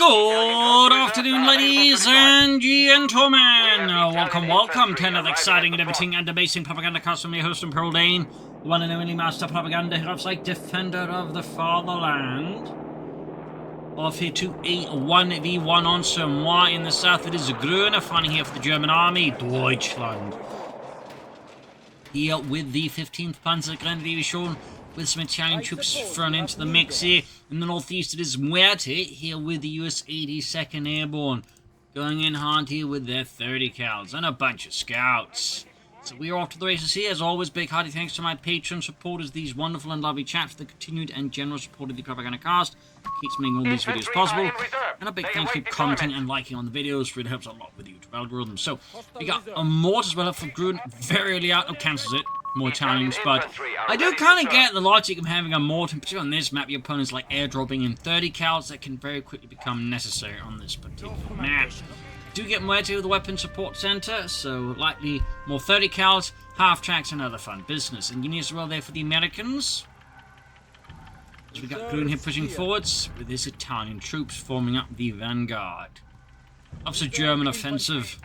Good afternoon, ladies and gentlemen. Welcome to another exciting, riveting, and amazing Propagandacast from your host and Pearl Dane, the one and only master propaganda heroes like defender of the fatherland. Off here to a 1v1 on Semois in the south. It is Grun fighting here for the German army, Deutschland. Here with the 15th Panzergrenadier with some Italian troops thrown into the mix here. In the northeast, it is Muerte, here with the US-82nd Airborne, going in hard here with their 30 cals and a bunch of scouts. So we are off to the races here. As always, big hearty thanks to my Patreon supporters, these wonderful and lovely chaps, for the continued and generous support of the Propagandacast. Keeps making all these videos possible. And a big thanks to commenting and liking on the videos, for it helps a lot with the YouTube algorithm. So we got a Morte as well up for Grun, very early out, cancels it. More Italians, but I do kind of get the logic of having a Morte, particularly on this map. Your opponents like airdropping in 30 cals that can very quickly become necessary on this particular map. Do get Muerte with the weapon support center, so likely more 30 cals, half tracks, and other fun business. And Guinea as well there for the Americans. So we got Grun here pushing forwards with his Italian troops forming up the vanguard. That's a German offensive.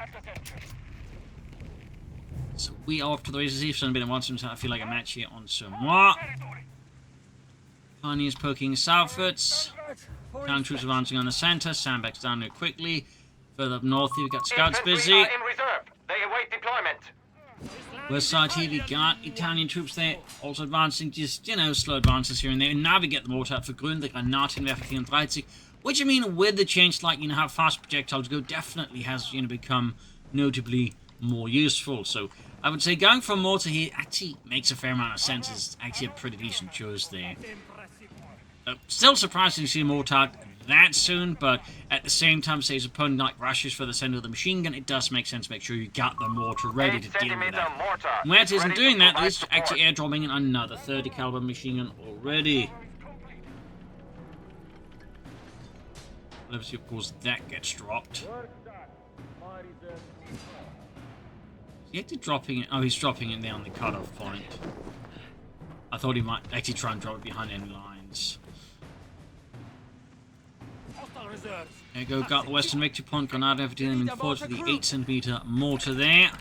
So we are off to the races here. It's been a while since I feel like a match here on Semois. Pioneers poking southwards. Town troops advancing on the centre. Sandbags down there quickly. Further up north here, we've got scouts busy. West side here, we got Italian troops there, also advancing, just, slow advances here and there. And now we get the mortar out for Grun, the Granatenwerfer 34, which, I mean, with the change, like, how fast projectiles go, definitely has, become notably more useful. So I would say going for mortar here actually makes a fair amount of sense. It's actually a pretty decent choice there. Still surprising to see a mortar out that soon, but at the same time, say his opponent like rushes for the center of the machine gun, it does make sense to make sure you got the mortar ready to deal with that. Muerte isn't doing that, he's actually airdropping in another 30 caliber machine gun already. Let's see, of course, that gets dropped. He actually dropping it. Oh, he's dropping it there on the cutoff point. I thought he might actually try and drop it behind any lines. There you go, got the western victory point. Granada dealing forward for the 8cm mortar there.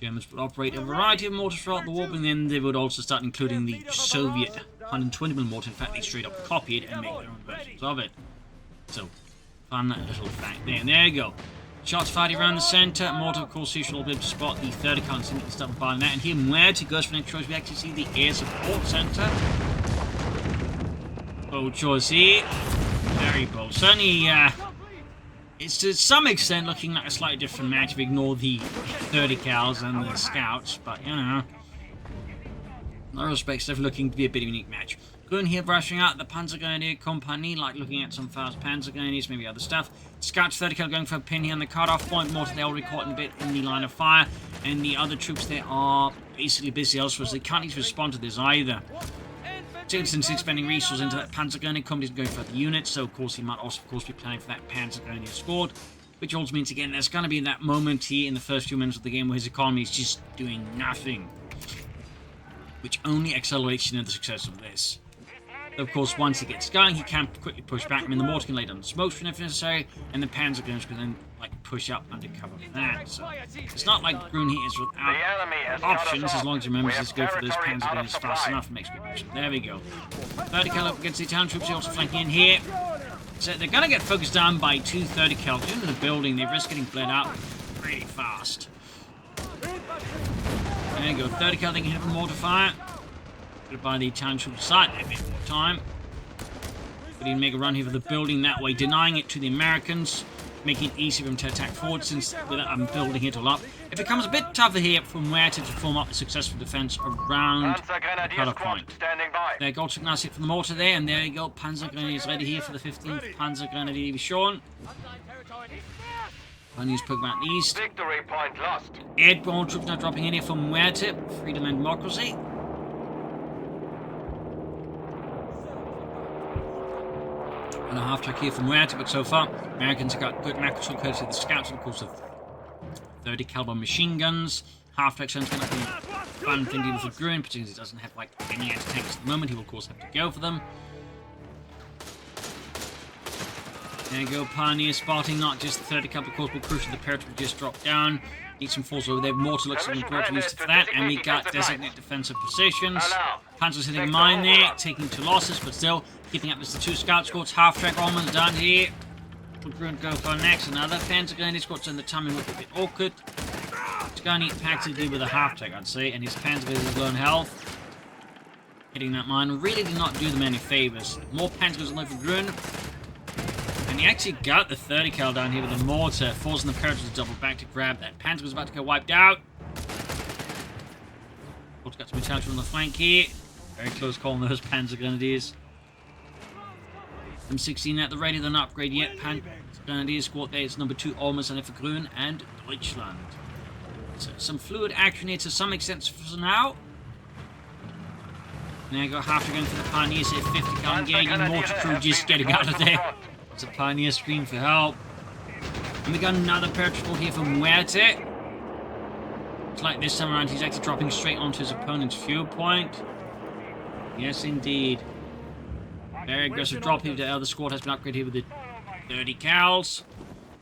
Germans would operate a variety of mortars throughout the war, and then they would also start including the Soviet 120mm mortar. In fact, they straight up copy it and make their own versions of it. So, fun little fact there. And there you go. Shots fired around the centre. Mortar, of course, you should all be able to spot the 30 cal and start firing that. And here, Muerte goes for the next choice. We actually see the air support centre. Bold choice here. Very bold. Certainly, it's to some extent looking like a slightly different match if we ignore the 30 cals and the scouts. But, in other respects, they're looking to be a bit of a unique match. Grun here brushing out the Panzergrenadier Company, like looking at some fast Panzergrenadiers, maybe other stuff. Scouts 30 cal going for a pin here on the cutoff point. Mortar, they already caught in a bit in the line of fire. And the other troops there are basically busy elsewhere, so they can't even respond to this either. Since he's spending resources into that Panzergrenadier Company, going for the units, so of course he might also, be planning for that Panzergrenadier squad. Which also means, again, there's going to be that moment here in the first few minutes of the game where his economy is just doing nothing. Which only accelerates the success of this. Of course, once he gets going, he can quickly push back. I mean, the mortar can lay down the smoke screen if necessary, and the Panzer gunners can then, push up under cover of that. So, it's not like Grun here is without options, as long as he remembers to go for those Panzer gunners fast enough and makes good use. There we go. 30 cal up against the Italian troops, also flanking in here. So, they're going to get focused down by two 30 cal into the building. They risk getting bled out really fast. There you go, 30 cal, they can hit with mortar fire. By the Italian troops side a bit more time. But he'd make a run here for the building that way, denying it to the Americans, making it easy for him to attack forward since without building it all up. It becomes a bit tougher here for Muerte to form up a successful defense around the cutoff point. There, Goldschmidt now hit from the mortar there, and there you go, Panzergrenadiers ready here for the 15th Panzergrenadier Division. Pioneers poke out east. Victory point lost. Airborne troops now dropping in here from Muerte, freedom and democracy. And a half track here from Muerte, but so far, Americans have got good macro control courtesy of the scouts, and of course, of 30 caliber machine guns. Half track sounds going to be a fun thing to do for Grun, particularly he doesn't have any anti-tanks at the moment. He will, of course, have to go for them. There you go, Pioneer spotting not just the 30 cal, of course, but crucial, the Parrot will just drop down. Need some force over there. Mortar looks like we've used for that, and we got designate defensive positions. Panzer's hitting a mine there, taking 2 losses, but still keeping up. There's the 2 scout squads, half track almost done here. We're going to go for next. Another Panzer Grenadier squad's in the timing look a bit awkward. It's going to need packs to do with a half track, I'd say, and his Panzer Grenadiers low in health. Hitting that mine really did not do them any favors. More Panzer Grenadiers on the way for Grun. And he actually got the 30 cal down here with the mortar, forcing the Parrot to double back to grab that. Panzer was about to get wiped out. Also got some retaliation on the flank here. Very close call on those Panzer Grenadiers. M16 at the ready, they're not upgrade yet. Panzer Grenadier squad there, it's number 2 almost on it for Grun and Deutschland. So some fluid action here to some extent for now. Now you got half to go for the Pioneers here, 50 cal engaging, mortar crew just getting out of there. It's a Pioneer scream for help. And we got another Parrot here from Muerte. It's like this time around he's actually dropping straight onto his opponent's fuel point. Yes, indeed. Very aggressive drop here. The other squad has been upgraded here with the 30 cals.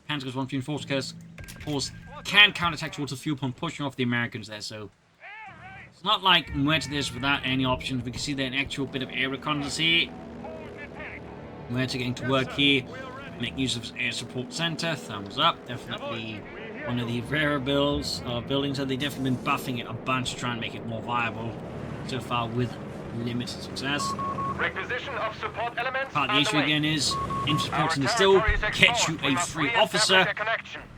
Panzer's 1 between force can counterattack towards the fuel point, pushing off the Americans there. So it's not like Muerte this without any options. We can see there an actual bit of air reconnaissance here. Muerte getting to work here. Make use of his air support center. Thumbs up. Definitely one of the rarer buildings. So they've definitely been buffing it a bunch to try and make it more viable. So far with limited success. Requisition of support elements. Part of the issue again is infantry supporting to still get you a free officer,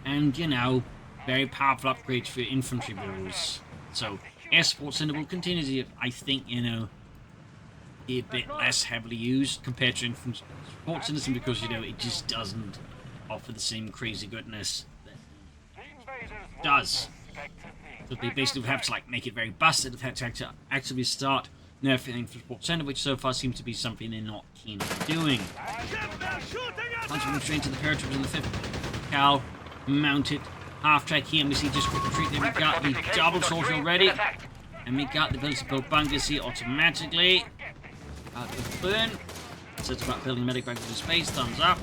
and you know, very powerful upgrades for infantry builds. So air support center will continue to, I think, you know, be a bit less heavily used compared to infantry support centers, because you know it just doesn't offer the same crazy goodness that it does. So they basically have to like make it very busted. They've had to actively start nerfing for support center, which so far seems to be something they're not keen on doing. Punching straight into the paratroopers in the 5th cal, mounted half track here, and we see just quick retreat there. We got the double sortie already, and we got the ability to build bunkers here automatically. The burn. So it's about building medic back into space. Thumbs up.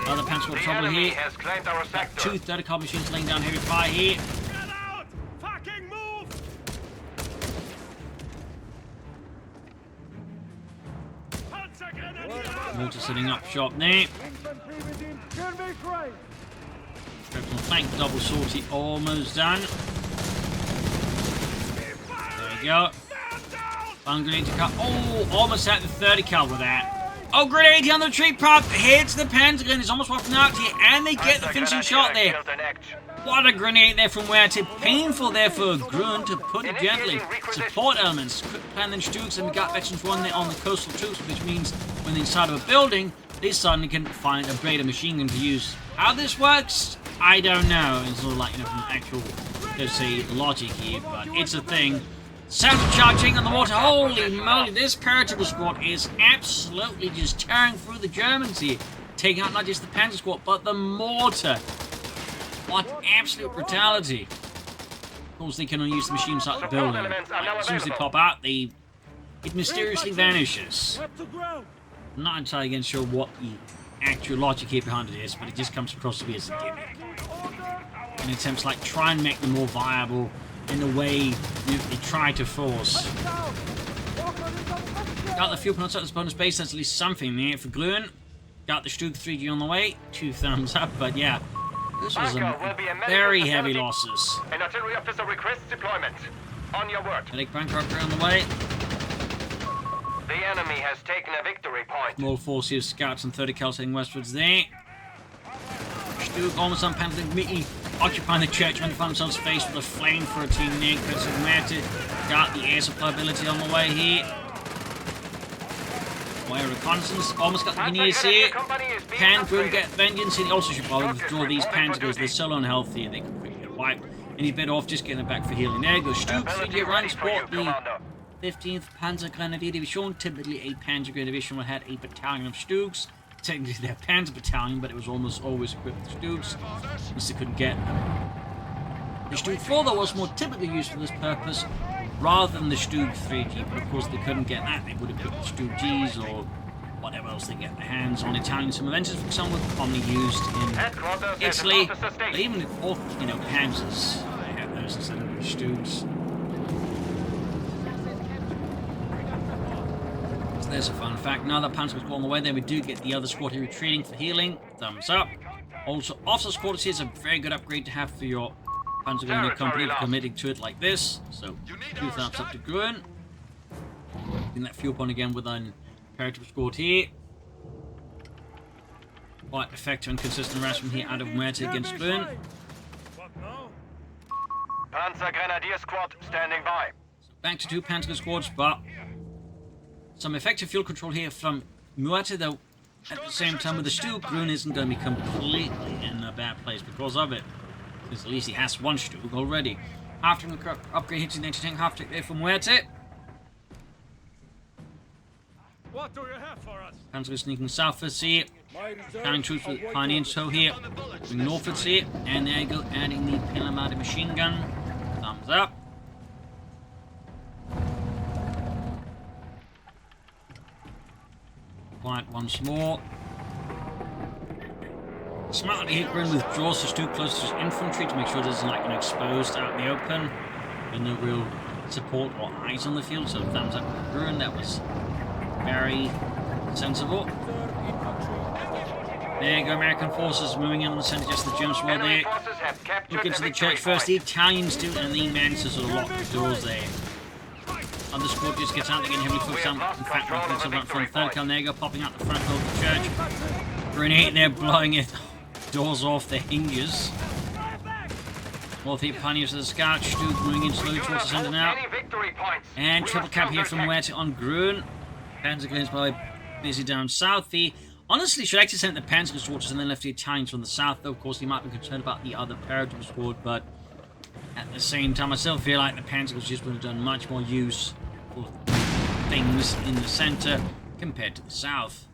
Other Panzer got trouble here. Got 2 30 cal machines laying down heavy fire here. Mortar setting up shop there. Flank double sortie almost done. There you go. One grenade to cut. Oh, almost at the 30 cal with that. Oh, grenade on the retreat prop hits the Panzer gun. It's almost wiping out here, and they get the finishing shot there. What a grenade there from Muerte. Painful there for Grun, to put it gently. Support elements. Quick plan then Stooks, and we got veterans 1 there on the coastal troops, which means when they're inside of a building, they suddenly can find a greater machine gun to use. How this works, I don't know. It's sort of like, you know, from actual, let's say, logic here, but it's a thing. Sound charging on the water. Holy moly, this paratrooper squad is absolutely just tearing through the Germans here. Taking out not just the Panzer squad, but the mortar. What absolute brutality. Of course, they can only use the machine inside the building. Like, as soon as they pop out, it mysteriously vanishes. I'm not entirely again sure what the actual logic here behind it is, but it just comes across to me as a gimmick. In attempts like try and make them more viable in the way they try to force. Got the fuel plant outside this bonus base, that's at least something there for Grun. Got the Stug 3G on the way, 2 thumbs up, but yeah. This was a very heavy losses. An artillery officer requests deployment. On your word. Medic bunker on the way. The enemy has taken a victory point. Small force here, scouts and 30 cal heading westwards there. Stug almost on Panther, immediately occupying the church when they find themselves faced with a flame for a team near Coastal and Airborne. Got the air supply ability on the way here. Wire reconnaissance, almost got the Guineas here. Can Grun get vengeance? He also should probably withdraw these Panzer because they're so unhealthy and they can quickly get wiped. And he's better off just getting it back for healing. There goes Stug, 3G run, support the 15th Panzer Grenadier Division. Typically a Panzer Grenadier Division would have a battalion of Stugs. Technically their Panzer battalion, but it was almost always equipped with Stugs, since they couldn't get them. The Stug 4 though was more typically used for this purpose, rather than the Stug 3G, but of course they couldn't get that. They would have put the Stug Gs or whatever else they get their hands on. Italian Semois, for example, commonly used in Headquarters has Italy, been assisting. but even in all, Panzers, they have those instead of Stoogs. So there's a fun fact. Now that Panzer was on the way, then we do get the other squad here retreating for healing. Thumbs up. Also, officer squad here is a very good upgrade to have for your Panzer company committing to it like this. So, 2 thumbs up to Grun. Getting that fuel point again with an imperative squad here. Quite effective and consistent harassment here out of Muerte against Grun. Panzer Grenadier Squad standing by. So back to 2 Panzer squads, but some effective fuel control here from Muerte, though at the same time with the Stug, Grun isn't going to be completely in a bad place because of it. Because at least he has 1 Stug already. After an upgrade hitting the anti-tank half-tank there from Muerte. What do you have for us? Panzer sneaking southwards here. Carrying troops with Pioneer and so here. Going northwards here. And there you go, adding the Pinamata machine gun. Thumbs up. Quiet once more. Smartly hit Grun withdraws us too close to his infantry to make sure it isn't exposed out in the open. With no real support or eyes on the field, so thumbs up to Grun. That was very sensible. There you go, American forces moving in on the center, just the Germans were Enemy there. forces have captured Look into the the victory church first, point. the Italians do, and the managed to sort of lock the doors there. Other squad just gets out, they're getting heavily focused on. In fact, rockets are from the third gun, there you go, popping out the front door of the church. Grenade there, blowing it. Doors off the hinges. Both the pioneers of the scout, Stug moving in slowly You towards the have center held now. many victory points. And We triple are cap here from counterattacked. Muerte on Grun. Panzer Grenadiers by busy down south. The honestly should actually send the Panzer squads and then left the Italians from the south, though of course he might be concerned about the other paratroop squad, but at the same time I still feel like the Panzer just would have done much more use for things in the center compared to the south.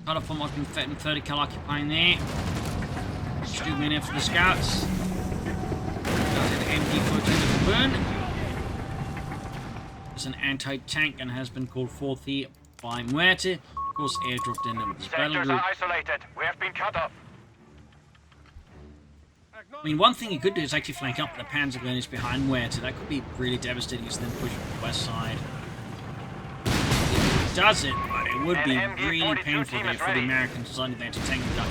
Cut off from what's been 30 cal occupying there. Stug in after the scouts. The MD-42 with burn. It's an anti-tank and has been called forth here by Muerte. Of course, airdropped in with his battle Sectors group. are isolated. We have been cut off. I mean, one thing he could do is actually flank up the Panzer Grenadiers behind Muerte. That could be really devastating as then push the west side. If he does it, but it would be An really MG-42 painful team there is for the ready. Americans deciding the anti-tank got,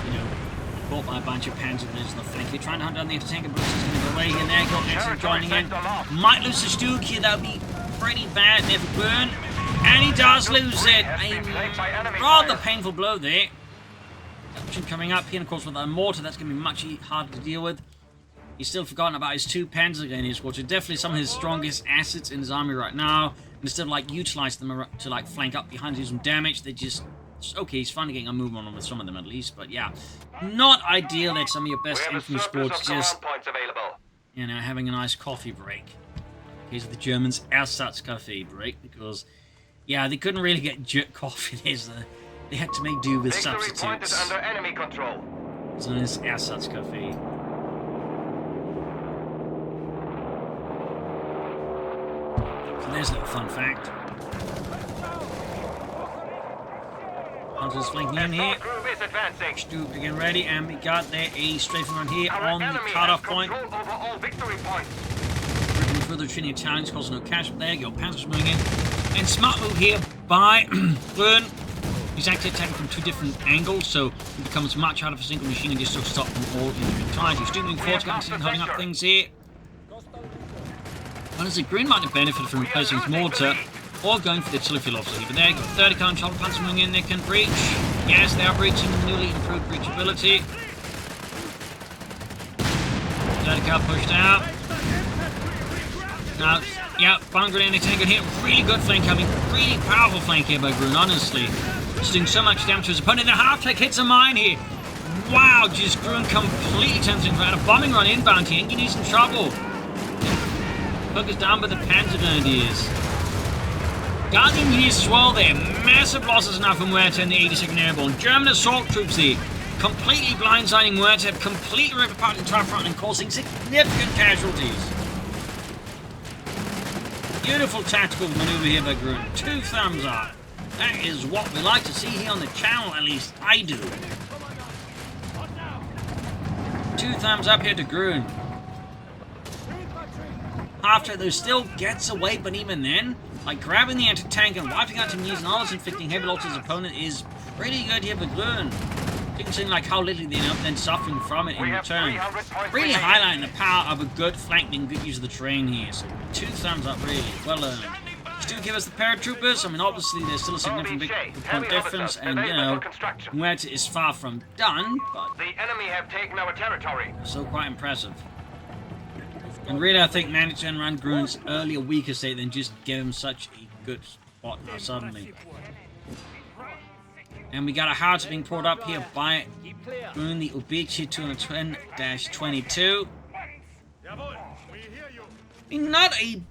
caught by a bunch of Panzer Grenadiers on the flank. They're trying to hunt down the anti-tank, but it's going to go away here. And there you go, Nancy joining in. Might lose the Stug here. That would be pretty bad there for Grun. And he does lose it. A rather painful blow there. Attrition coming up here, and of course with the mortar, that's going to be much harder to deal with. He's still forgotten about his 2 Panzer Grenadiers, which are definitely some of his strongest assets in his army right now. And instead of utilize them to flank up behind, do some damage, they just... Okay, he's finally getting a movement on with some of them at least, but yeah. Not ideal that some of your best We have a infantry surplus squads of just, command points available. having a nice coffee break. In case of the Germans, Ersatz coffee break, because, yeah, they couldn't really get coffee. They had to make do with Victory point is substitutes. under enemy control. It's known as Ersatz coffee. So there's a little fun fact. Hunters flanking in here. Assault group is advancing. Stug again ready, and we got there a strafing run here Our on the enemy cutoff has point. control over all victory points. Ripping further Trini Italians, causing no cash. There you go, Panzer's moving in. And smart move here by Grun. He's actually attacking from 2 different angles, so it becomes much harder for a single machine and just sort of stop them all in their entirety. He's moving forward, holding up things here. Honestly, Grun might have benefited from replacing his mortar or going for the artillery field officer here. But there you go, 30 cal shot Panzer moving in, they can breach. Yes, they are breaching, newly improved breachability. 30 cal pushed out. Now, yeah, bomb grenade anti-tank here. Really good flank coming, really powerful flank here by Grun, honestly. Just doing so much damage to his opponent. The half-tech hits a mine here. Wow, just Grun completely turns into a bombing run inbound here. And he's in trouble. Focused down by the Panzer Grenadiers. Guardian here as well there. Massive losses now from Muerte and the 82nd Airborne. German assault troops here. Completely blindsiding Muerte. Completely ripped apart the entire front and causing significant casualties. Beautiful tactical maneuver here by Grun. 2 thumbs up. That is what we like to see here on the channel, at least I do. 2 thumbs up here to Grun. After though still gets away, but even then, like grabbing the anti-tank and wiping out some knees and all inflicting heavy losses his opponent is pretty good here for Grun. You can see like how little they end up then suffering from it in return. Really highlighting the power of a good flanking, good use of the terrain here. So 2 thumbs up, really well earned. Still give us the paratroopers. I mean, obviously there's still a significant big point difference, and you know, Muerte is far from done, but the enemy have taken our territory. Still quite impressive. And really, I think managing to run Grun's earlier weaker state than just give him such a good spot now suddenly. And we got a howitzer being pulled up here by Grun, the Ubici 210-22. Not a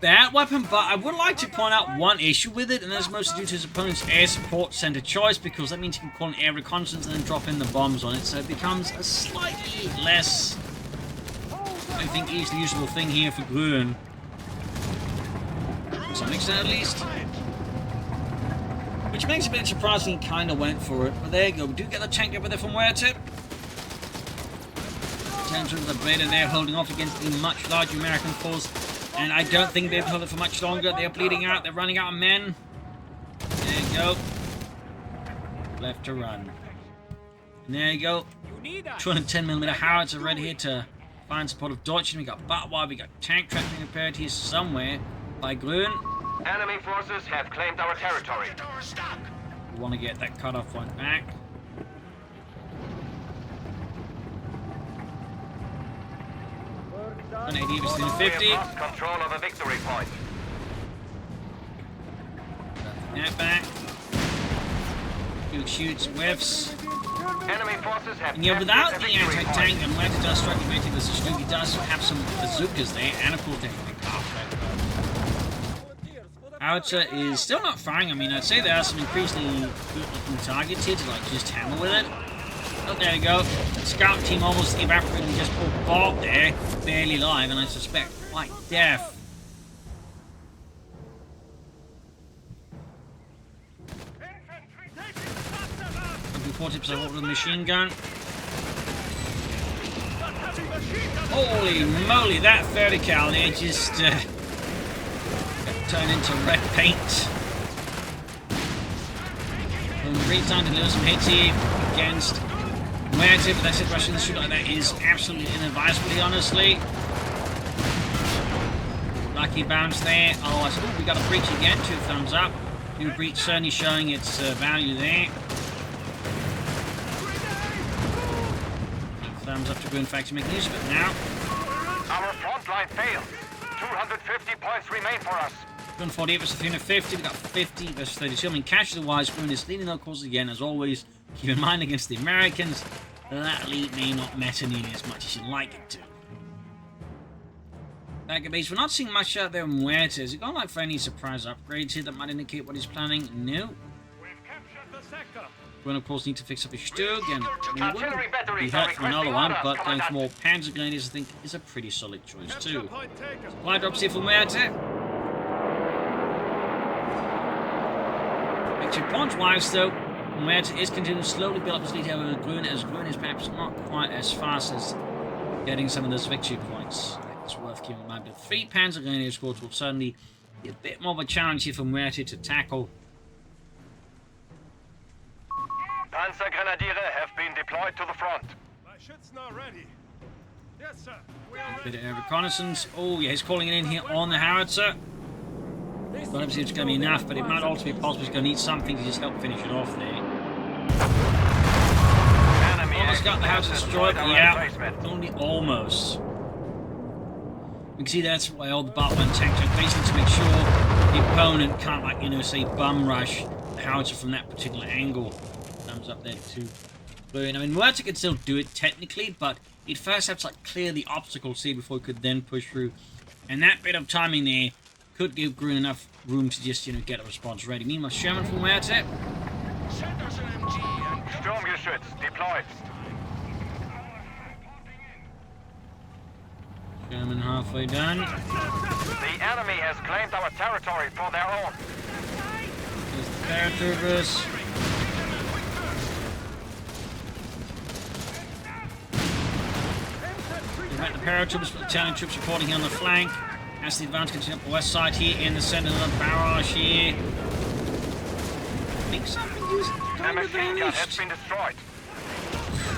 bad weapon, but I would like to point out one issue with it, and that's mostly due to his opponent's air support center choice, because that means he can call an air reconnaissance and then drop in the bombs on it, so it becomes a slightly less, I think, easily usable thing here for Grun. To some extent, at least. Which makes it a bit surprising he kind of went for it. But there you go. We do get the tank over there from Muerte. In terms of the Beta, they're holding off against the much larger American force. And I don't think they'll hold it for much longer. They're bleeding out. They're running out of men. There you go. Left to run. And there you go. 210mm howitzer ready here to find support of Deutschland. We got Batwire. We got tank traps being repaired here somewhere by Grun. Enemy forces have claimed our territory. We want to get that cutoff point back. An 80 between 50. We have lost control of a victory point. That back. Dude shoots, whiffs. Enemy forces have And yeah, without the victory anti-tank, point. and Muerte does strike with the Suzuki, does have some bazookas there, and of course, Howitzer is still not firing. I mean, I'd say there are some increasingly good-looking targets here to, like, just hammer with it. Oh, there you go. The scout team almost evaporated and just pulled Bob there, barely live, and I suspect quite deaf. Looking 40% with the machine gun. Holy moly, that 30 cal there just turn into red paint. Great time to lose some hits here against Muerte, but that situation shoot like that is absolutely inadvisable, honestly. Lucky bounce there. Oh, we got a breach again. 2 thumbs up. New breach certainly showing its value there. 2 thumbs up to Grun Factory making use of it now. Our front line failed. 250 points remain for us. Grun 48 versus 350, we got 50 versus 32. I mean, casualty-wise, Grun is leading their course again, as always. Keep in mind, against the Americans, that lead may not matter nearly as much as you'd like it to. Back at base, we're not seeing much out there in Muerte. Has he gone like for any surprise upgrades here that might indicate what he's planning? No. Grun, of course, need to fix up his Stug, and we wouldn't be hurt for another one, but going for more Panzer Grenadiers, I think, is a pretty solid choice, too. Supply drops here for Muerte. Points-wise, though, Muerte is continuing to slowly build up his lead over Grun, as Grun is perhaps not quite as fast as getting some of those victory points. It's worth keeping in mind. But 3 Panzer Grenadier squads will certainly be a bit more of a challenge here for Muerte to tackle. Panzer Grenadiere have been deployed to the front. My ship's now ready. Yes, sir. We are A ready. bit of reconnaissance. Oh, yeah, he's calling it in here on the howitzer. Don't obviously it's going to be enough, but it might also be possible he's going to need something to just help finish it off there. Enemy Almost got the house destroyed, our yeah, emplacement. only almost. We can see that's why all the bombardment tanks are basically to make sure the opponent can't, like, you know, say, bum rush the howitzer from that particular angle. Thumbs up there too. But, I mean, Muerte could still do it technically, but he'd first have to, like, clear the obstacles here before he could then push through. And that bit of timing there could give Grun enough room to just, you know, get a response ready. Meanwhile, Sherman from Muerte. Sturmgeschütz deployed. Sherman halfway done. The enemy has claimed our territory for their own. There's paratroopers. Prevent the paratroopers, but the Italian troops reporting here on the flank. As the advance continues up the west side here in the center of the barrage here. I think something kind of machine gun has vanished. been destroyed.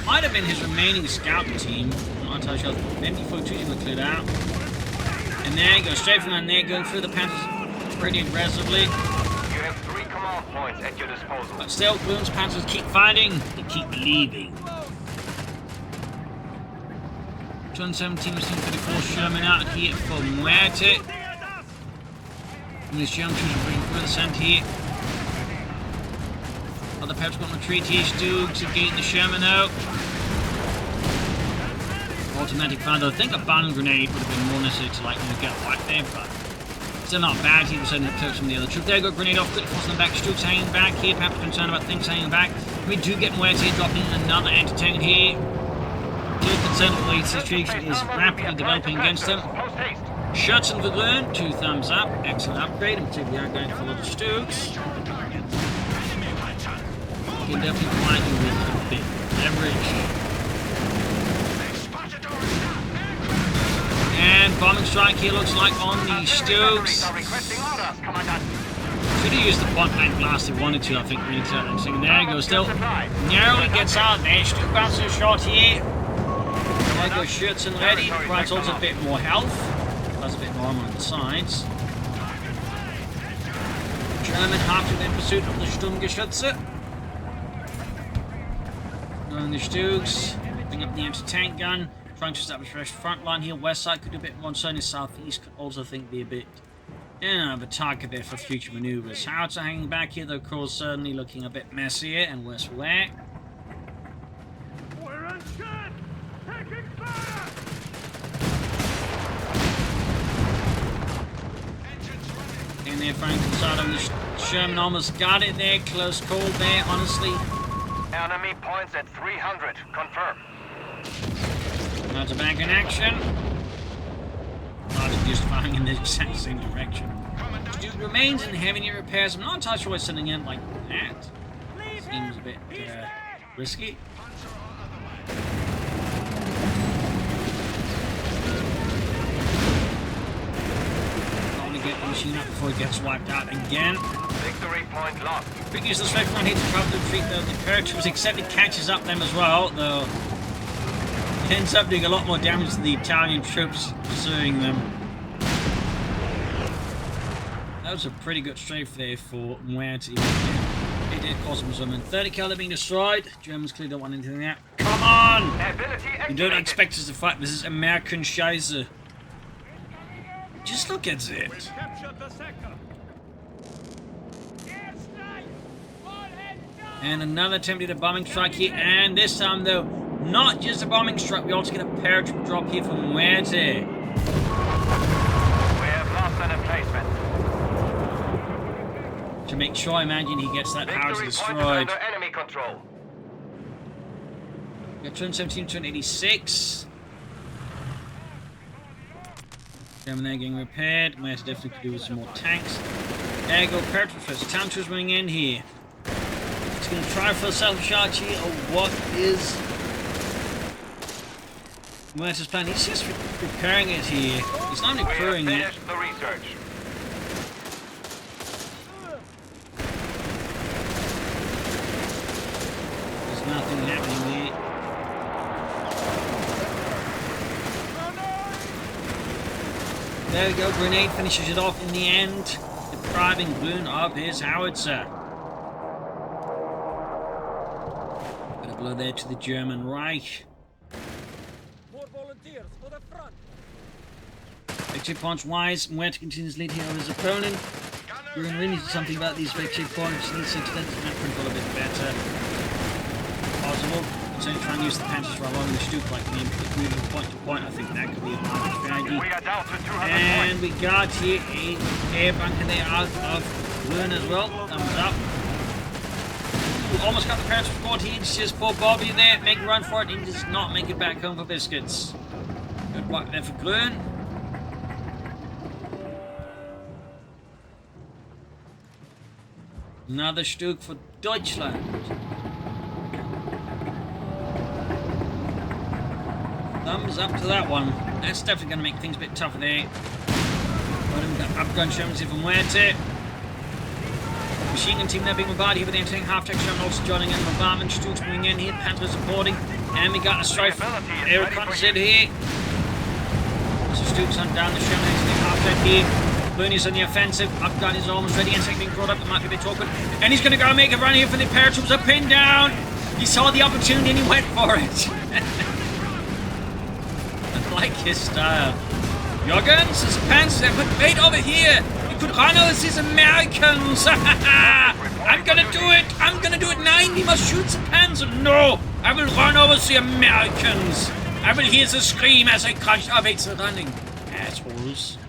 Might have been his remaining scout team. I'm not entirely sure. Maybe 42 were cleared out. And there, go straight from there, going through the Panthers pretty aggressively. You have 3 command points at your disposal. But still, Grun's Panthers keep fighting. They keep leaving. 217 was 34 Sherman out here for Muerte. And these German troops are bringing through the center here. Other Patriot got retreat here. Stoogs are getting the Sherman out. Automatic fire though. I think a bomb grenade would have been more necessary to like get right there, but still not bad. He was sending it to some of the other troops. There, got grenade off, quickly forcing them back. Stoogs hanging back here. Perhaps concerned about things hanging back. We do get Muerte dropping another anti-tank here. Little concerned with the way the situation is rapidly developing against them. Shots in the Grun, 2 thumbs up. Excellent upgrade, and particularly are going for a lot of Stoogs. You can definitely find you with a bit of leverage. And bombing strike here looks like on the Stoogs. Should have used the point blank blast if wanted to, I think, really interesting. There you go, still narrowly gets out there. Stoog bounces a shot here. There goes Schürzen ready. Provides also a bit more health. Does a bit more armor on the sides. German half in pursuit of the Sturmgeschütze. Going the Stoogs. Bring up the anti-tank gun. Trying to establish a fresh front line here. West side could do a bit more. Certainly southeast could also think be a bit of a target there for future maneuvers. Howitzer hanging back here, though, of course, certainly looking a bit messier and worse for wear. We're unscathed! Taking fire! And they're firing inside on the Sherman. Almost got it there. Close call there, honestly. Enemy points at 300. Confirm. Now to back in action. Not just firing in the exact same direction. Stoogs remains in heavy repairs. I'm not entirely sure why sending in like that. Seems a bit risky. Trying to get the machine up before it gets wiped out again. Victory point lost. Quick use the straight front hit to cover the retreat though. The paratroopers except it catches up them as well, though. It ends up doing a lot more damage to the Italian troops pursuing them. That was a pretty good strafe there for Muerte. It did cause them some. 30 kilo being destroyed. Germans clearly don't want anything out. Come on! You don't expect us to fight. This is American Scheiße. Just look at it. We've captured the sector. And another attempt at a bombing strike here. And this time, though, not just a bombing strike. We also get a paratroop drop here from Muerte. We have lost an emplacement. To make sure, I imagine he gets that house Victory point is destroyed. under enemy control. We got 217, 286. German there getting repaired. Muerte definitely could do with some more tanks. There you go, paratroop first. Town troops running in here. It's going to try for a self-shot here, or what is Muerte's plan? He's just preparing it here. He's not recruiting it. Finished the research. There's nothing happening here. There we go, grenade finishes it off in the end, depriving Grun of his howitzer. Got a blow there to the German Reich. More volunteers for the front. Victory points wise, Muerte continues lead here on his opponent. Grun really needs something about these victory points, needs to extend the map control a bit better. Possible. So try and use the Panthers for a long stoop like me, moving point to point. I think that could be a good strategy. We are down to 200 And points. we got here a air bunker there out of Grun as well. Thumbs up. We almost got the parents report here. It's just poor Bobby there. Make a run for it. He does not make it back home for biscuits. Good luck there for Grun. Another Stück for Deutschland. Thumbs up to that one. That's definitely going to make things a bit tougher there. We've got Afghan Shermans here from Muerte. Machine gun team there being bombarded here with the anti-tank half-tech Sherman also joining in. Bombardment, Stooks moving in here. Panther supporting. And we got a strike air concept here. So Stooks hunt down the Sherman anti-tank half-tech here. Grun is on the offensive. Afghan is almost ready. Anti-tank being brought up. It might be a bit awkward. And he's going to go and make a run here for the paratroops. A pin down. He saw the opportunity and he went for it. I like his style. Jorgens, his pants, but wait over here. You could run over these Americans. I'm gonna do it. I'm gonna do it. Nein, we must shoot the panzer. No, I will run over the Americans. I will hear the scream as I crush. Oh, wait, they're running. Assholes.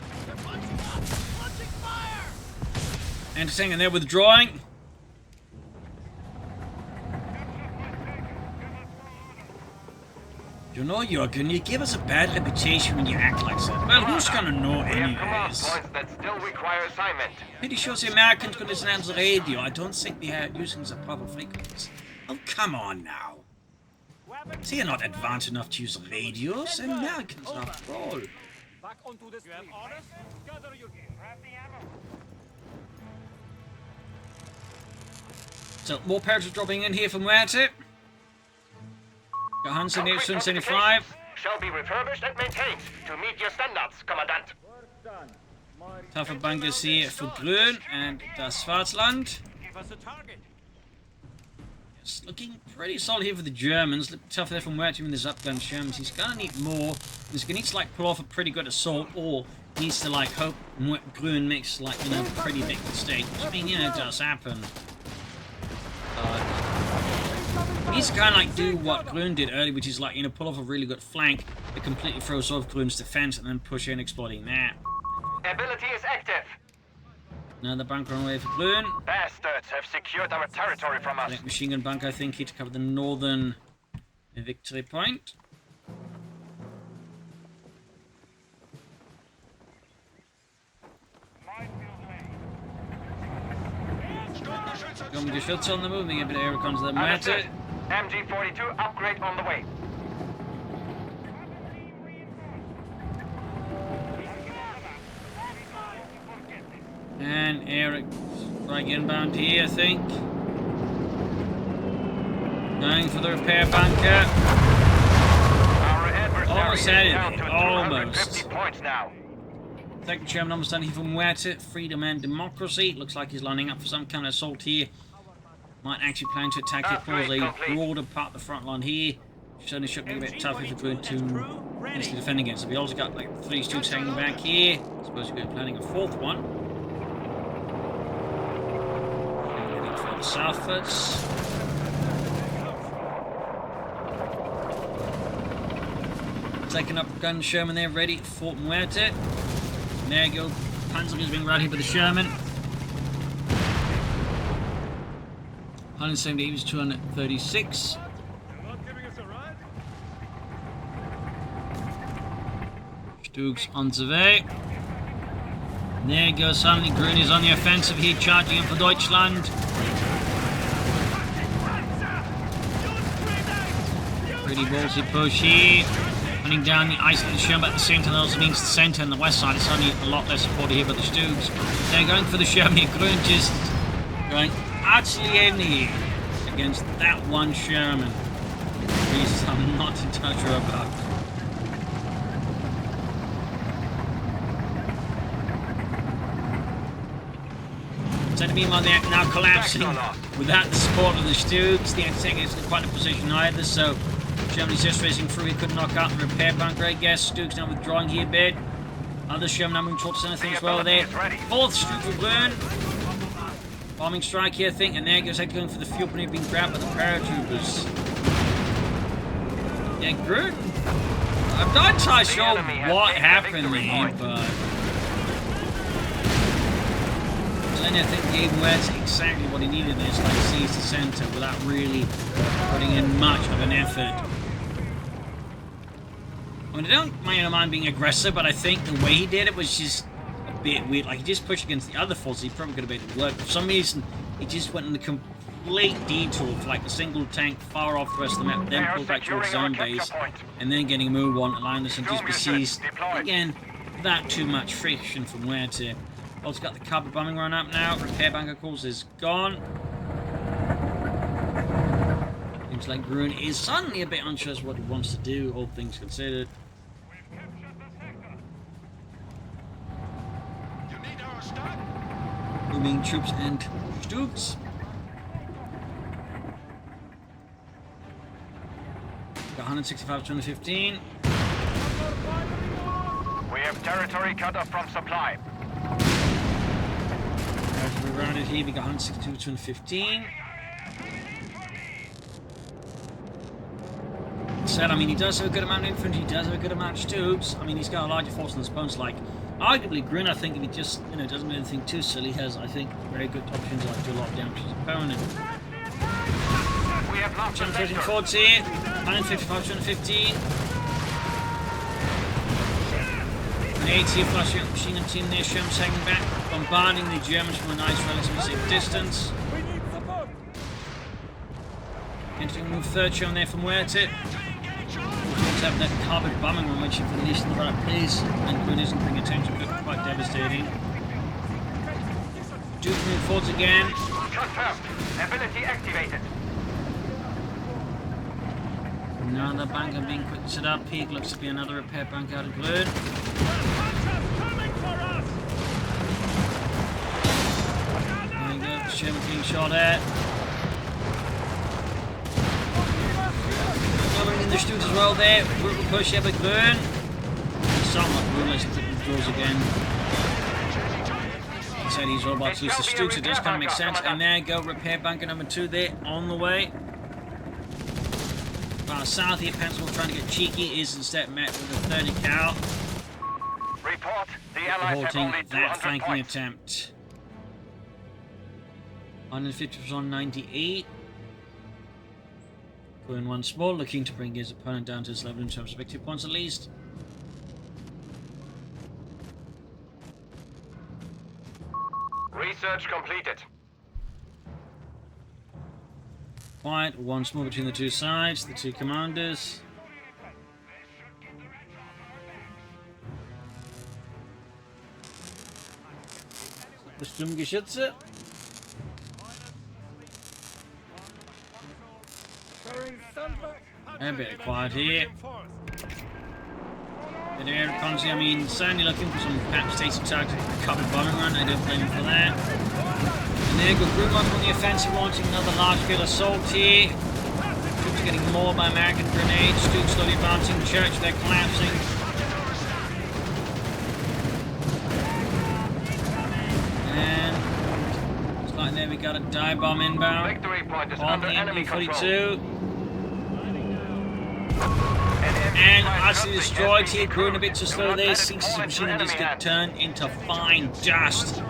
Interesting, and they're withdrawing. You know, Jürgen, you give us a bad reputation when you act like that. Well, who's gonna know anyways? That still require assignment. Pretty sure the Americans could listen on the radio. I don't think they are using the proper frequencies. Oh, come on now. They are not advanced enough to use radios. The Americans are all. Back onto the street. You have orders? Gather your gear. Grab the ammo. So, more paratroopers dropping in here from Muerte. Got Hansen here, 75. Shall be refurbished and maintained to meet your standards, Commandant. Tougher bunkers here for Grun and das Schwarzland. Give us a target. It's looking pretty solid here for the Germans. Look tough there from Muerte with his upgun Shermans. He's gonna need more. He's gonna need to like pull off a pretty good assault, or needs to like hope Grun makes like, you know, a pretty big mistake. I mean, you know, it does happen. He needs to kind of like do what Grun did earlier, which is like, you know, pull off a really good flank that completely throws off Grun's defense and then push in, exploiting that. Ability is active. Another bunker on the way for Grun. Bastards have secured our territory from us. Machine gun bunker, I think, here to cover the northern victory point. Geschütze on the move, a bit of air recon to the Muerte. MG-42 upgrade on the way. And Eric strike inbound here, I think. Going for the repair bunker. Almost had it. Almost. Points now. Second Sherman almost done here from Muerte. Freedom and democracy. Looks like he's lining up for some kind of assault here. Might actually plan to attack it, cause a broader part of the front line here. Certainly should be a bit tough if we're going to actually defend against it. We also got like 3 Stooks hanging back here. I suppose we're planning a 4th one. Heading further southwards. Taking up gun Sherman there, ready for Fort Muerte. And there you go. Panzer is being routed by the Sherman. 178 was 236. You're not giving us a ride? Stooks on the way. And there you go, suddenly Grun is on the offensive here, charging in for Deutschland. Pretty ballsy push here. Running down the isolated Sherman, but at the same time that also means the centre and the west side is suddenly a lot less supported here by the Stooks. They're going for the Sherman here. Grun just going actually in here against that one Sherman. I'm not entirely sure about. Instead of being on there now collapsing without the support of the Stooks, the anti-tank isn't quite in a position either, so Germany's just racing through. He could knock out the repair bunker, I guess. Stooks now withdrawing here a bit. Other Sherman now moving towards anything as well there. 4th Stook will burn. Bombing strike here, I think, and there goes going for the fuel point being grabbed by the paratroopers. Yeah, Grun. I'm not entirely sure what happened there, but I think he gave Muerte exactly what he needed there, to like seize the centre without really putting in much of an effort. I mean, I don't mind being aggressive, but I think the way he did it was just a bit weird. Like, he just pushed against the other forces, he probably could have made it work. For some reason, He just went on the complete detour for like a single tank far off the rest of the map, then pulled back towards his own base, and then getting a move on, allowing the sentries to be seized. Again, without too much friction from Muerte. Also got the carpet bombing run up now. Repair bunker course is gone. Seems like Grun is suddenly a bit unsure as to what he wants to do, all things considered. Moving troops and stoops. Got 165 to 215. We have territory cut off from supply. Territory rounded here, we got 162 to 215. Said, I mean, he does have a good amount of infantry, he does have a good amount of stoops. I mean, he's got a larger force than his opponents. Like, arguably, Grun, I think, if he just, doesn't do anything too silly, has, I think, very good options like to do a lot of damage to his opponent. We have lost 240, 155, 215. An 80 flash machine and team near Sherm hanging back, bombarding the Germans from a nice relatively safe distance. Entering move third shown there from Muerte. Have that carpet bombing run, which if released in the right place and Grun isn't paying attention, could be quite devastating. Duke move forwards again. Confirmed. Ability activated. Another bunker being quick set up. Peak looks to be another repair bunker out of Grun. There you go, Sherman being shot at. In the stoops as well there. Brutal push here by Grun. Somewhat brutal as he quickly withdraws again. Inside these robots use the stoops, it does kind of make sense. And there you go, repair bunker number 2 there on the way. While south here, Pensacola trying to get cheeky is instead met with a 30 cal. Report. The Allies have only 200 that flanking points. attempt. 150 was on 98. Grun once more, looking to bring his opponent down to his level in terms of victory points at least. Research completed. Quiet once more between the two sides, the two commanders. The Sturmgeschütze. A bit of quiet here. Bit of air economy, I mean, certainly looking for some perhaps tasty targets for the covered bombing run, I don't blame him for that. And there go Grun on the offensive, launching another large-scale assault here. Troops getting mauled by American grenades, Stoops slowly advancing, Church, they're collapsing. And looks like there we got a dive bomb inbound. Victory point is On under the enemy control. MD-42. And utterly destroyed here, Grun a bit too slow there, seems his machine and just get turned into fine dust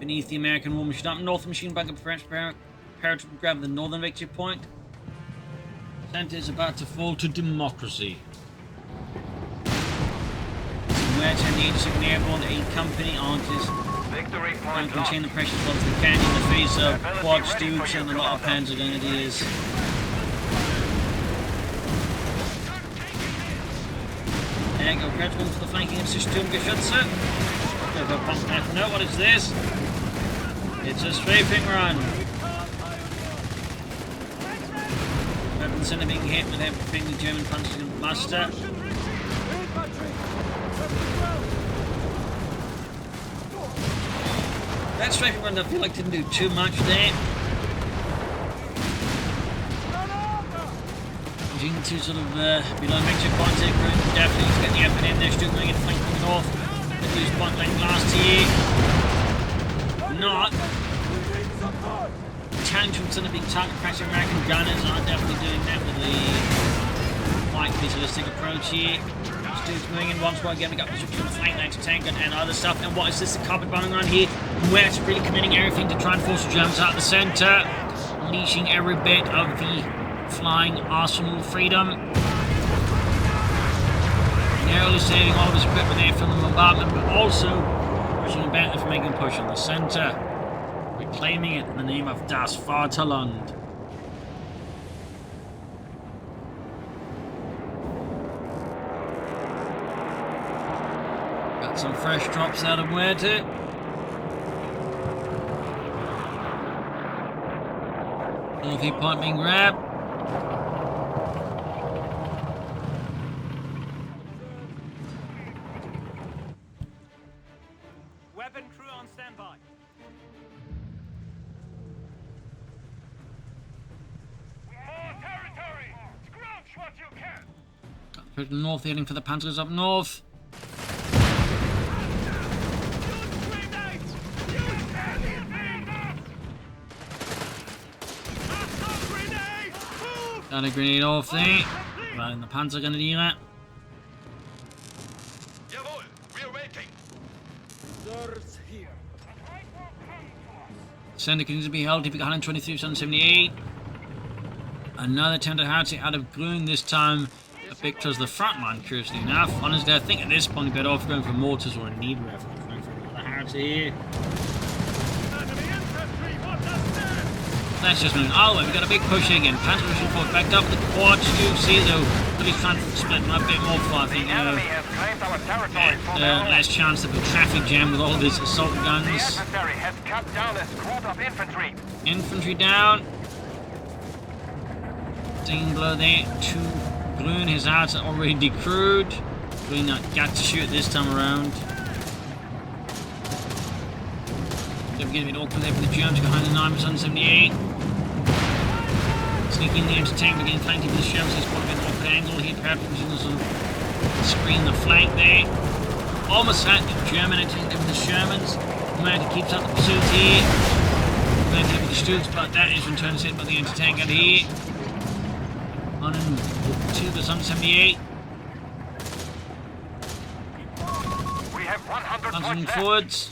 beneath the American war machine. Up north, machine bunker prepare to grab the northern victory point. Center is about to fall to democracy. Muerte and the Decisive and Airborne, the 8th Company aren't as Victory trying point to lost. contain the pressure as well as they can in the face of quad stoops and a lot of Panzer Grenadiers. There you go, Grun's going for the flanking of Sturmgeschütze. Go for pump knife. No, what is this? It's a strafing run. Weapon center being hit with everything the German punches can muster. That strafing run I feel like didn't do too much there. To sort of below victory point here, Grun definitely to get the effort in there, Stuart moving in flank from the north. Let's use point blank last here. Not. Tantrums are being target pressure. American gunners are definitely doing that with the quite visualistic approach here. Stuart's moving in once more again. We got the flank next to tank and other stuff. And what is this? The carpet bombing run here. Muerte's really committing everything to try and force the Germans out of the center, unleashing every bit of the flying arsenal freedom. Narrowly saving all of his equipment there from the bombardment, but also pushing him back from making a push on the center. Quick claiming it in the name of Das Vaterland. Got some fresh drops out of Muerte. North point being grabbed. Weapon crew on standby. More territory! Scrunch what you can! Got the person north heading for the Panthers up north. Got a grenade off there. Right in the Panzer Grenadiere. Jawohl, we're waiting. Doors here. Center continues to be held. Typical 123, 778. Another tender howitzer out of Grun, this time a bit towards the front line, curiously enough. Honestly, I think at this point, better off going for mortars or a need ref. Going for another howitzer here. Enemy infantry, what's up there? That's just moving. Oh, we've got a big push again. Panzer pushing forward, backed up with the CoH3, see though. But he's trying to split them up a bit more for, I think, The enemy has claimed our territory for now. less chance of a traffic jam with all these assault The guns. adversary has cut down a squad of infantry. Infantry down. Singing below there to Grun. His hearts are already decrewed. Grun not got to shoot this time around. Don't get a bit awkward there for the Germans behind the 978. Sneaking the anti-tank, but getting flanked with the Germans. He's got a bit of an awkward angle here. Perhaps using the sort of screen the flank there. Almost had the German anti-tank there with the Shermans. Muerte keeps up the pursuit here. Muerte with the Stutz, but that is returned hit by the anti-tank out here. 102 to 178. We have 100 Panzering points left. forwards.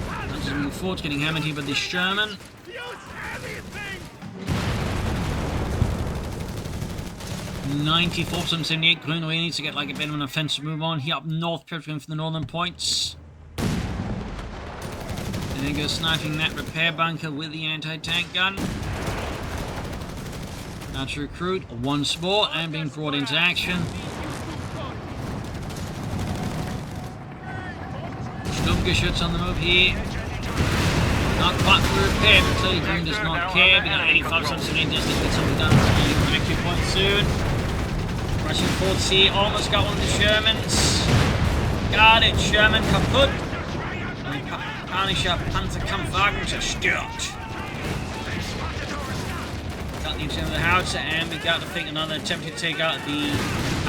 Panzering forwards, getting hammered here by the Sherman. Use everything! 94 to 78. Grun really needs to get like a bit of an offensive move on. Here up north, preparing for the northern points. And then go sniping that repair bunker with the anti-tank gun. Now to recruit once more and being brought into action. Sturmgeschütz on the move here. Not quite for repair, but clearly Grun does not care. We got 85 78 just to get something done. Victory point soon. Rushing forwards here, almost got one of the Shermans. Got it, Sherman kaputt. Panischer Panzerkampfwagen zerstört. Got the interior of the howitzer, and we got, I think, another attempt to take out the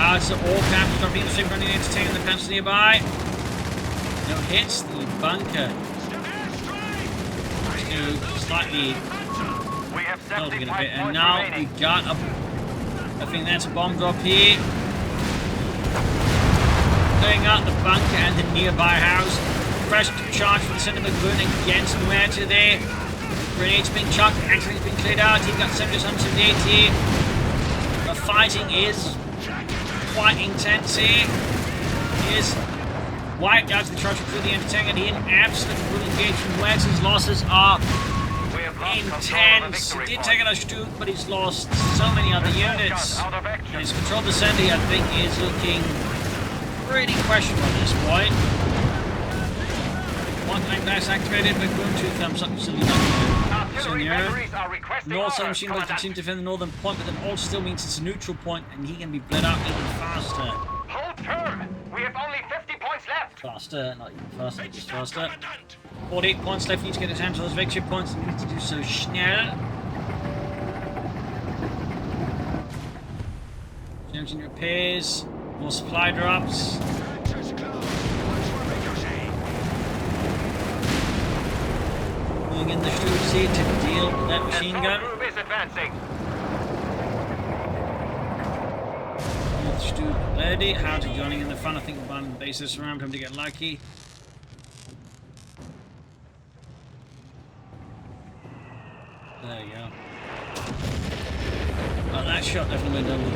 howitzer or capture dropping the ship running in to take in the panzer nearby. No hits, the bunker. Slightly We have holding it a 75 bit, and points now remaining. we got a. I think that's a bomb drop here. Clearing out the bunker and the nearby house. Fresh charge from the center of the Grun against Muerte there. Grenades being chucked, actually being cleared out. He got 78 here. The fighting is quite intense here. He is wiped out to the charge through the anti-tank, and he in absolute full engagement. Muerte's losses are We have lost control of the intense. He victory did point. take out a Stutt, but he's lost so many other units. Out of And action. his control of the center, I think, is looking pretty questionable at this point. One flank dash activated, but Grun 2 thumbs up, still not Artillery batteries are requesting North Southern orders, machine guns Commandant. continue to defend the northern point, but then also still means it's a neutral point, and he can be bled out even faster. Hold firm. We have only 50 points left. Faster, not even faster, just faster. 48 points left, need to get his hands on those victory points, and need to do so schnell. Engine repairs, more supply drops. Moving in the Stutt here to deal with that machine gun. The group is advancing. North Stutt ready. Howdy joining in the front. I think we're buying the bases around him to get lucky. There you go. Well, that shot definitely went over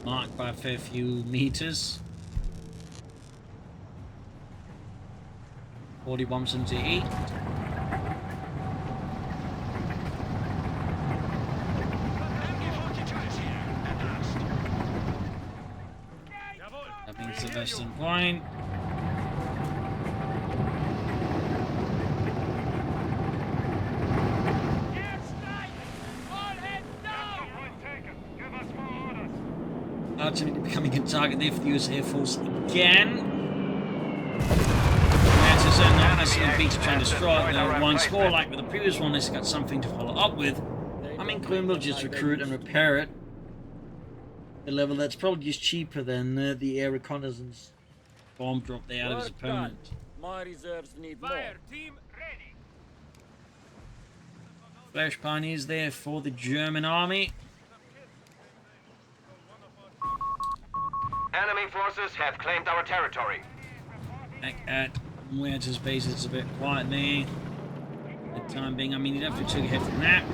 marked by a fair few meters. 4178. That means the western point. Ultimately becoming a target there for the US Air Force again. That's a beach trying to destroy the one score like with the previous one. It's got something to follow up with. I mean, Grun will just recruit and repair it. The level that's probably just cheaper than the air reconnaissance bomb drop there out of his opponent. My reserves need Fire team ready. Flash pioneers there for the German army. Enemy forces have claimed our territory. Back at Muerte's base, it's a bit quiet there. For the time being, I mean, he definitely took a hit from that.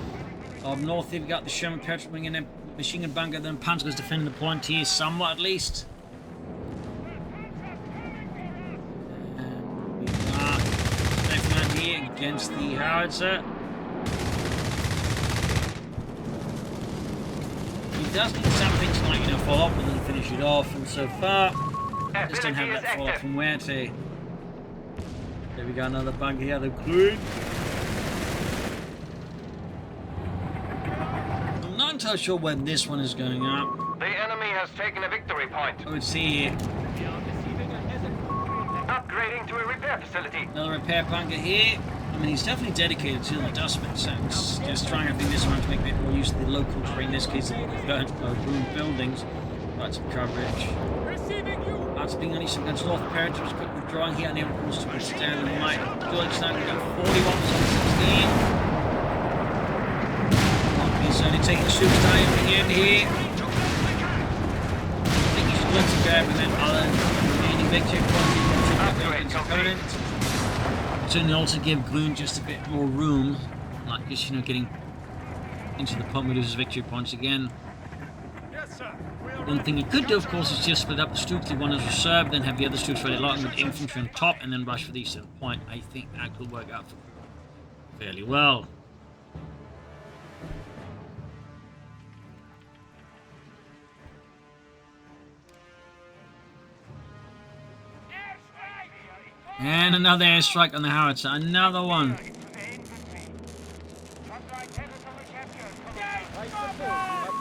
Up north, they've got the Sherman Petrol wing and a machine gun bunker. Then Panzer's defending the point here, somewhat at least. And we've got Stefan here against the howitzer. He does need something to, like, follow up with and finish it off. And so far, just don't have that follow up from Muerte. There we go, another bunker here, the Grun. I'm not entirely sure when this one is going up. The enemy has taken a victory point. I would see here. Upgrading to a repair facility. Another repair bunker here. I mean, he's definitely dedicated to the dustbin sense. Just trying, I think, this one to make a bit more use of the local terrain. In this case, the ruined buildings. Right, some coverage. After being unleashed against North Parent, was quick withdrawing here, unable to withstand the might. Deutschland got 41%, 16. He's only taking troops down at the end here. I think he should look to grab and then other remaining victory points against opponent. Certainly also give Grun just a bit more room, like just, getting into the point with his victory points again. Yes, sir. One thing he could do, of course, is just split up the Stooks, leave one as reserve, then have the other Stooks ready locked with infantry on top, and then rush for the eastern point. I think that could work out fairly well. And another airstrike on the howitzer, another one.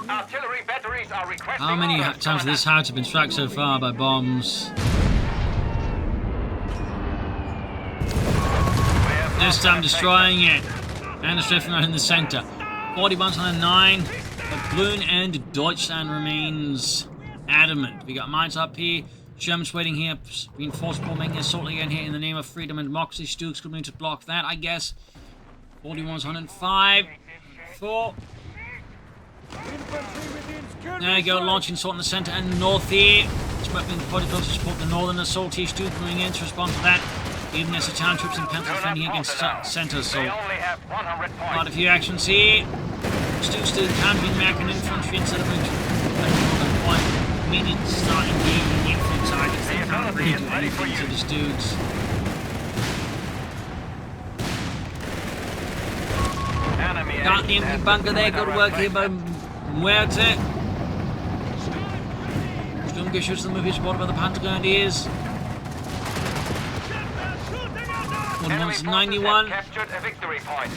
Artillery batteries are requesting How many orders, times has this howitzer been struck so far by bombs? This time destroying it. And the stripping right in the center. 4109. But Grun and Deutschland remains adamant. We got mines up here. Germans waiting here. Reinforced bombing assault again here in the name of freedom and democracy. Stooks coming to block that, I guess. 4105. 4. There you go, launching assault in the center and north here. Sweeping the body to support the northern assault here. Stooks moving in to respond to that. Even as the town troops and Panthers defending against center assault. Quite a few actions here. Stooks still countering American infantry instead of moving to point. Meaning to start engaging the infantry targets. They can't really do anything to the Stooks. Got the empty bunker there, good work here by Muerte. Sturmgewehr shoots the movie spotted by the Panther Grenadiers. 4191. Captured a victory point.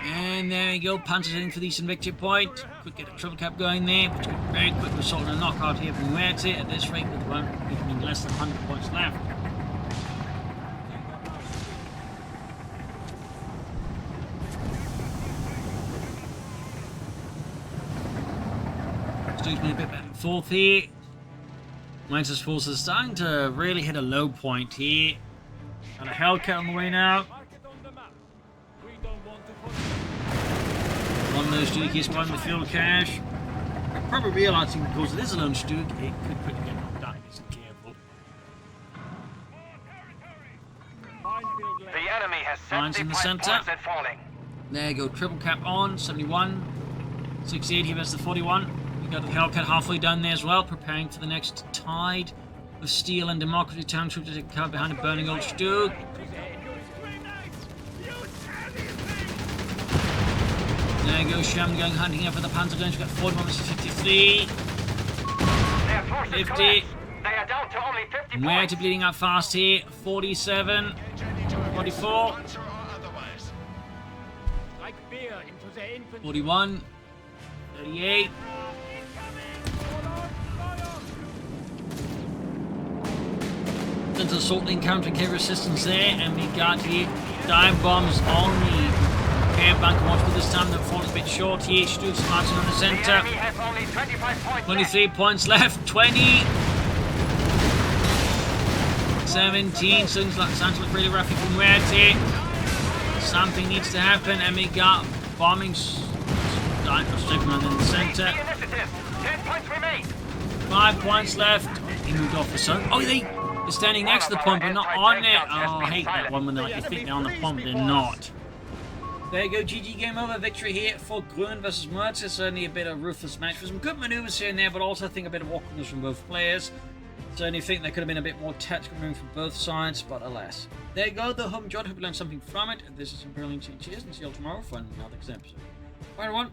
And there you go, Panthers heading for the eastern victory point. Quick get a triple cap going there. Very quick result and a knockout here from Muerte at this rate with one becoming less than 100 points left. Stooks been a bit back and forth here. Muerte's forces starting to really hit a low point here. Got a Hellcat on the way now. One of those Stooks is one with fuel cache. Probably realizing because it is a lone Stook, it could quickly get knocked down if he's careful. The enemy has Lines in the 75 center. points at falling. There you go, triple cap on, 71. 68 here versus the 41. We Got the Hellcat halfway done there as well, preparing for the next tide of steel and democracy. Town troops to take cover behind a burning old Stug. There goes Sham going hunting up for the Panzer Guns. We've got 41 versus 53. 50. They are down to only 50 Muerte points. bleeding out fast here. 47. 44. 41. 38. There's assaulting counter-K resistance there, and we got here dive bombs on the air bunker once, but this time they're falling a bit short here. Stu's marching on the The center. enemy has only 25 points 23 points left. 20. 17. Sounds like really rough from Muerte. Something needs to happen, and we got bombing in the center. The initiative. 10 points remain. 5 points left. He moved off the sun. Oh, they're standing next to the pump, but not on it. Oh, I hate that one when they think they're on the pump, they're not. There you go, GG, game over. Victory here for Grun versus Muerte. Certainly a bit of ruthless match with some good maneuvers here and there, but also I think a bit of awkwardness from both players. Certainly think there could have been a bit more tactical room from both sides, but alas. There you go, the home judge. Hope you learned something from it. This is Imperial Cheers, and see you all tomorrow for another episode. Bye, everyone.